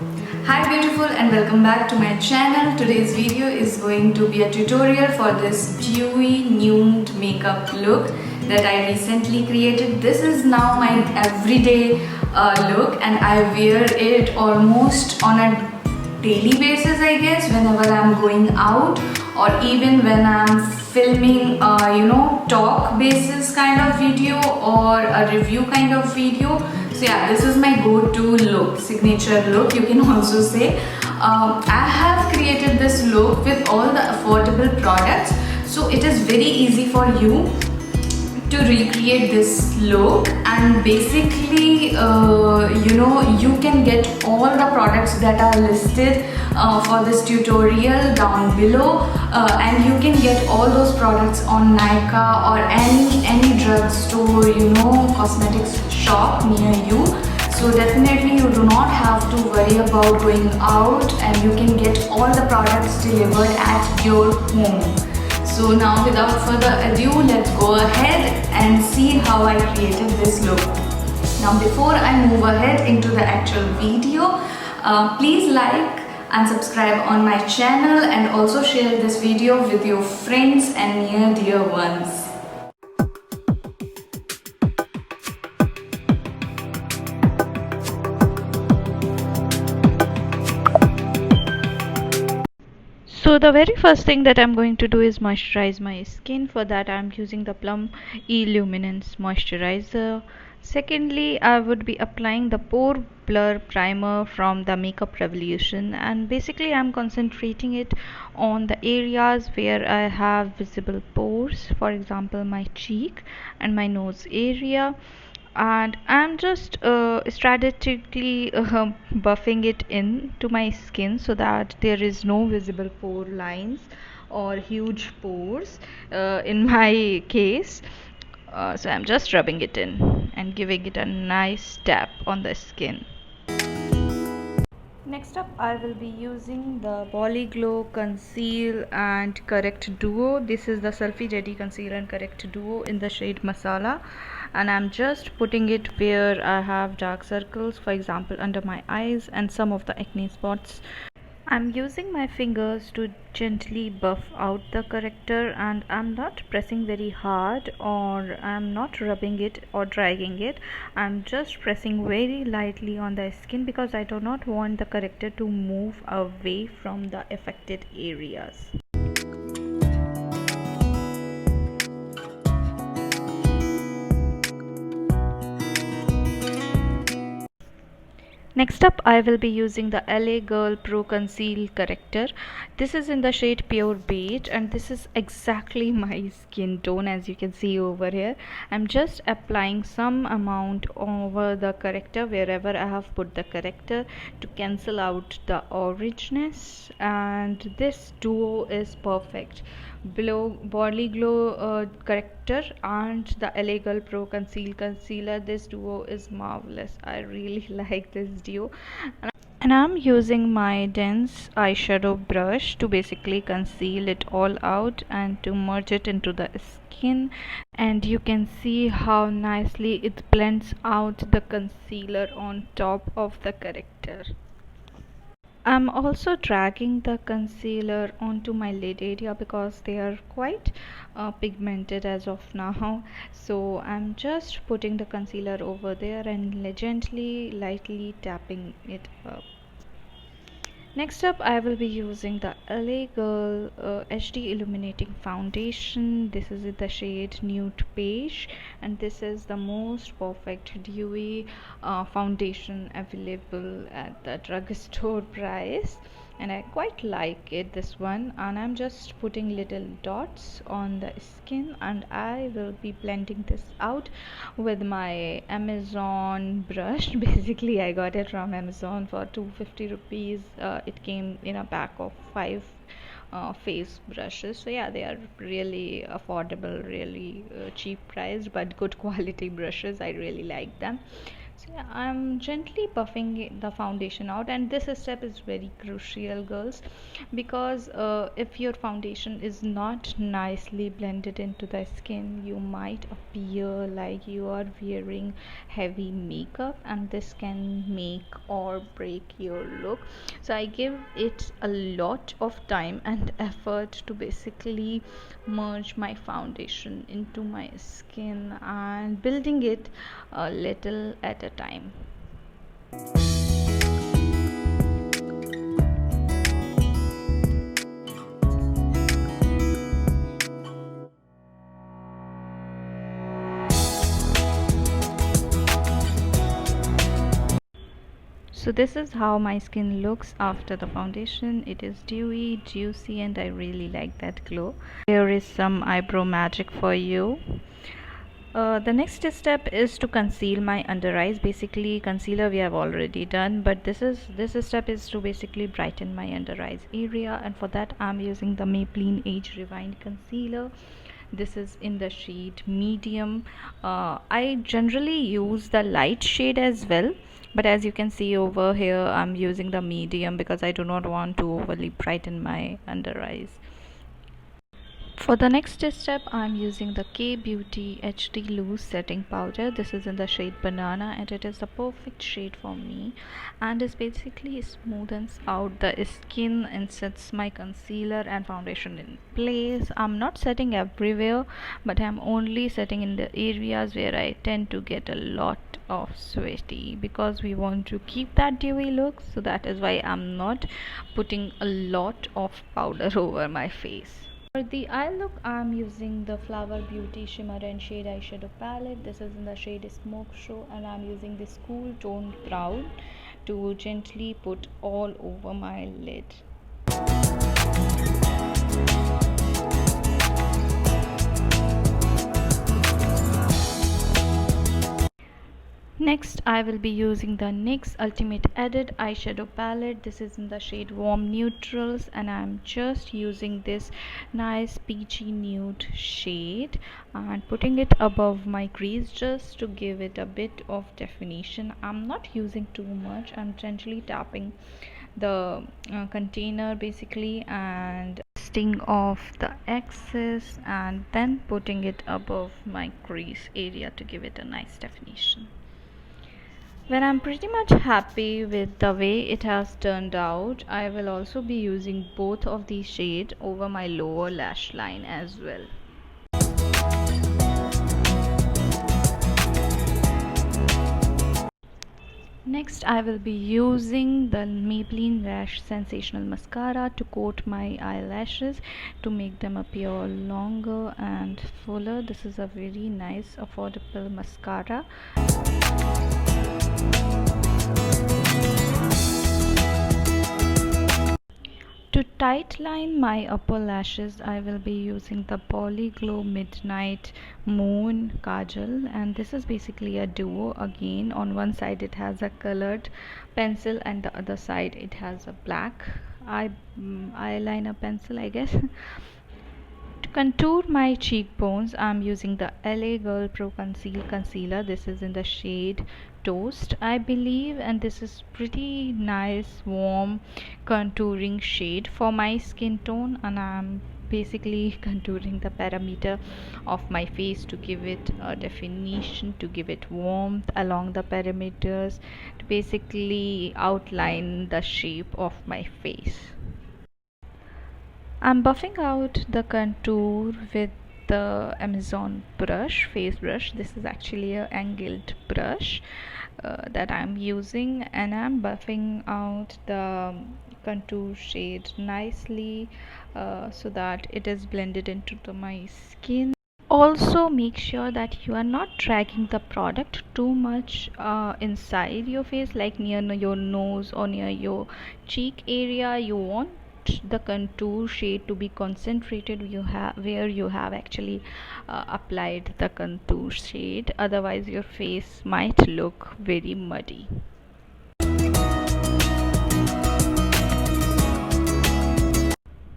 Hi beautiful, and welcome back to my channel. Today's video is going to be a tutorial for this dewy nude makeup look that I recently created. This is now my everyday look, and I wear it almost on a daily basis, I guess, whenever I'm going out or even when I'm filming talk basis kind of video or a review kind of video. So yeah, this is my go-to look, signature look you can also say. I have created this look with all the affordable products, so it is very easy for you to recreate this look. And basically you can get all the products that are listed for this tutorial down below, and you can get all those products on Nykaa or any drugstore, cosmetics shop near you. So definitely you do not have to worry about going out, and you can get all the products delivered at your home. So now without further ado, let's go ahead and see how I created this look. Now before I move ahead into the actual video, please like and subscribe on my channel, and also share this video with your friends and near dear ones. So the very first thing that I'm going to do is moisturize my skin. For that I'm using the Plum Illuminance moisturizer. Secondly, I would be applying the Pore Blur primer from the Makeup Revolution, and basically I'm concentrating it on the areas where I have visible pores, for example my cheek and my nose area, and I'm just strategically buffing it in to my skin so that there is no visible pore lines or huge pores in my case. So I'm just rubbing it in and giving it a nice tap on the skin. Next up, I will be using the Glow Conceal and Correct Duo. This is the Selfie Ready Conceal and Correct Duo in the shade Masala, and I'm just putting it where I have dark circles, for example under my eyes and some of the acne spots. I'm using my fingers to gently buff out the corrector, and I'm not pressing very hard, or I'm not rubbing it or dragging it. I'm just pressing very lightly on the skin because I do not want the corrector to move away from the affected areas. Next up, I will be using the LA Girl Pro Conceal Corrector. This is in the shade Pure Beige, and this is exactly my skin tone, as you can see over here. I'm just applying some amount over the corrector wherever I have put the corrector to cancel out the orangeness, and this duo is perfect. Body Glow corrector and the LA Girl Pro Concealer, this duo is marvelous. I really like this duo, and I'm using my dense eyeshadow brush to basically conceal it all out and to merge it into the skin, and you can see how nicely it blends out the concealer on top of the corrector. I'm also dragging the concealer onto my lid area because they are quite pigmented as of now. So I'm just putting the concealer over there and gently, lightly tapping it up. Next up, I will be using the LA Girl HD Illuminating Foundation. This is in the shade Nude Beige, and this is the most perfect dewy foundation available at the drugstore price, and I quite like it, this one. And I'm just putting little dots on the skin, and I will be blending this out with my Amazon brush. Basically I got it from Amazon for 250 rupees. It came in a pack of 5 face brushes, so yeah, they are really affordable, really cheap priced but good quality brushes. I really like them. So yeah, I'm gently buffing the foundation out, and this step is very crucial, girls, because if your foundation is not nicely blended into the skin, you might appear like you are wearing heavy makeup, and this can make or break your look. So I give it a lot of time and effort to basically merge my foundation into my skin and building it a little at a time. So this is how my skin looks after the foundation. It is dewy, juicy, and I really like that glow. Here is some eyebrow magic for you. The next step is to conceal my under eyes. Basically, concealer we have already done, but this step is to basically brighten my under eyes area, and for that I'm using the Maybelline Age Rewind concealer. This is in the shade medium. I generally use the light shade as well, but as you can see over here, I'm using the medium because I do not want to overly brighten my under eyes. For the next step, I'm using the K Beauty HD Loose Setting Powder. This is in the shade Banana, and it is the perfect shade for me, and it basically smoothens out the skin and sets my concealer and foundation in place. I'm not setting everywhere, but I'm only setting in the areas where I tend to get a lot of sweaty, because we want to keep that dewy look. So that is why I'm not putting a lot of powder over my face. For the eye look, I'm using the Flower Beauty Shimmer and Shade Eyeshadow Palette. This is in the shade Smoke Show, and I'm using this cool toned brown to gently put all over my lid. Next, I will be using the NYX Ultimate Edit eyeshadow palette. This is in the shade Warm Neutrals, and I'm just using this nice peachy nude shade and putting it above my crease just to give it a bit of definition. I'm not using too much. I'm gently tapping the container basically and dusting off the excess and then putting it above my crease area to give it a nice definition. When I'm pretty much happy with the way it has turned out, I will also be using both of these shades over my lower lash line as well. Next, I will be using the Maybelline Lash Sensational Mascara to coat my eyelashes to make them appear longer and fuller. This is a very nice affordable mascara. To tightline my upper lashes, I will be using the Polyglow Midnight Moon Kajal, and this is basically a duo. Again, on one side it has a colored pencil and the other side it has a black eyeliner pencil, I guess. To contour my cheekbones, I'm using the LA Girl Pro Conceal Concealer. This is in the shade Toast, I believe, and this is pretty nice, warm, contouring shade for my skin tone, and I'm basically contouring the perimeter of my face to give it a definition, to give it warmth along the perimeters, to basically outline the shape of my face. I'm buffing out the contour with the Amazon brush, face brush. This is actually a angled brush that I'm using, and I'm buffing out the contour shade nicely so that it is blended into my skin. Also, make sure that you are not dragging the product too much inside your face, like near your nose or near your cheek area. You want the contour shade to be concentrated where you have actually applied the contour shade, otherwise your face might look very muddy.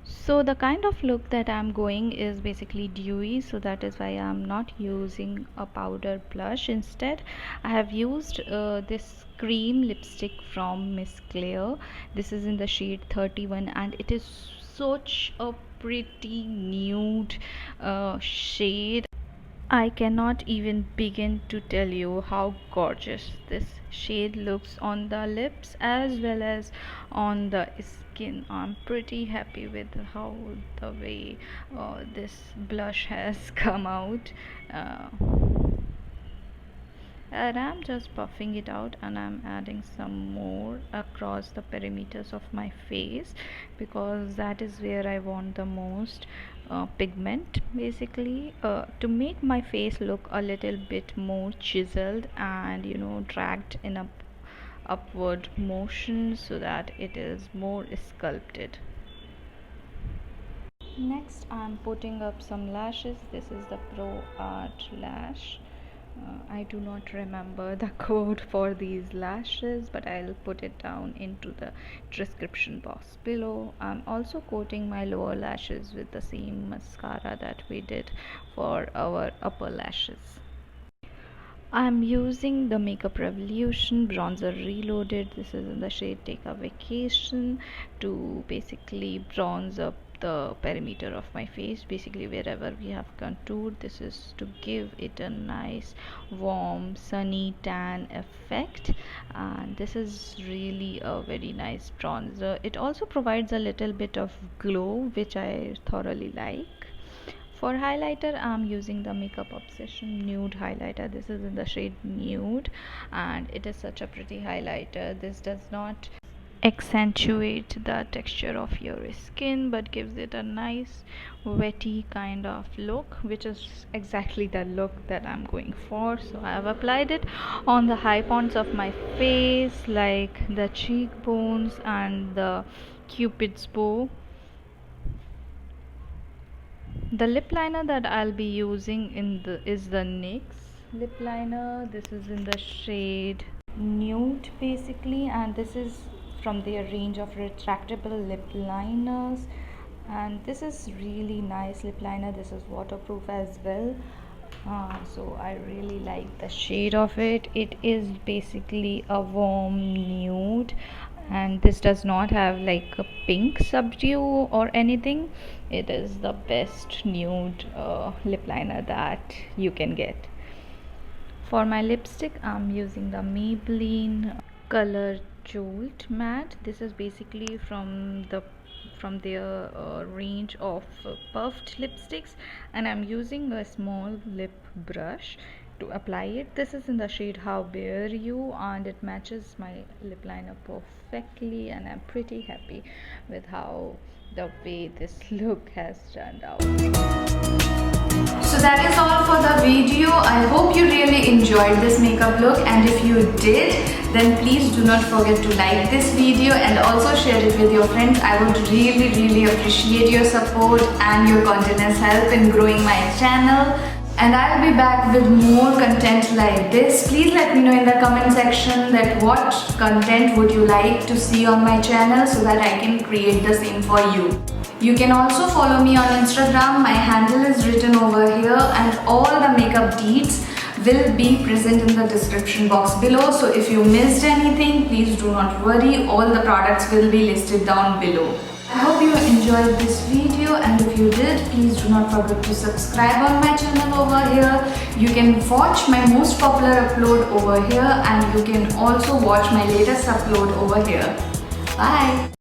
So So the kind of look that I'm going is basically dewy, so that is why I'm not using a powder blush. Instead, I have used this cream lipstick from Miss Claire. This is in the shade 31 and it is such a pretty nude shade. I cannot even begin to tell you how gorgeous this shade looks on the lips as well as on the skin. I'm pretty happy with how the way this blush has come out. Uh, and I'm just buffing it out, and I'm adding some more across the perimeters of my face because that is where I want the most pigment, basically, to make my face look a little bit more chiseled and, you know, dragged in a upward motion so that it is more sculpted. Next, I'm putting up some lashes. This is the Pro Art lash. I do not remember the code for these lashes, but I'll put it down into the description box below. I'm also coating my lower lashes with the same mascara that we did for our upper lashes. I'm using the Makeup Revolution Bronzer Reloaded. This is in the shade Take a Vacation to basically bronze up the perimeter of my face, basically wherever we have contoured. This is to give it a nice warm sunny tan effect, and this is really a very nice bronzer. It also provides a little bit of glow, which I thoroughly like. For highlighter, I'm using the Makeup Obsession Nude highlighter. This is in the shade Nude and it is such a pretty highlighter. This does not accentuate the texture of your skin but gives it a nice wetty kind of look, which is exactly the look that I'm going for. So I have applied it on the high points of my face, like the cheekbones and the cupid's bow. The lip liner that I'll be using is the NYX lip liner. This is in the shade Nude, basically, and this is from their range of retractable lip liners, and this is really nice lip liner. This is waterproof as well. So I really like the shade of it. It is basically a warm nude, and this does not have like a pink subdue or anything. It is the best nude lip liner that you can get. For my lipstick, I'm using the Maybelline Color Jolt Matte. This is basically from their range of puffed lipsticks, and I'm using a small lip brush to apply it. This is in the shade How Bare You, and it matches my lip liner perfectly, and I'm pretty happy with how the way this look has turned out. So that is all for the video. I hope you really enjoyed this makeup look, and if you did, then please do not forget to like this video and also share it with your friends. I would really appreciate your support, and your continuous help in growing my channel. And I'll be back with more content like this. Please let me know in the comment section that what content would you like to see on my channel so that I can create the same for you. You can also follow me on Instagram. My handle is written over here, and all the makeup deets will be present in the description box below. So if you missed anything, please do not worry. All the products will be listed down below. I hope you enjoyed this video, and if you did, please do not forget to subscribe on my channel over here. You can watch my most popular upload over here, and you can also watch my latest upload over here. Bye!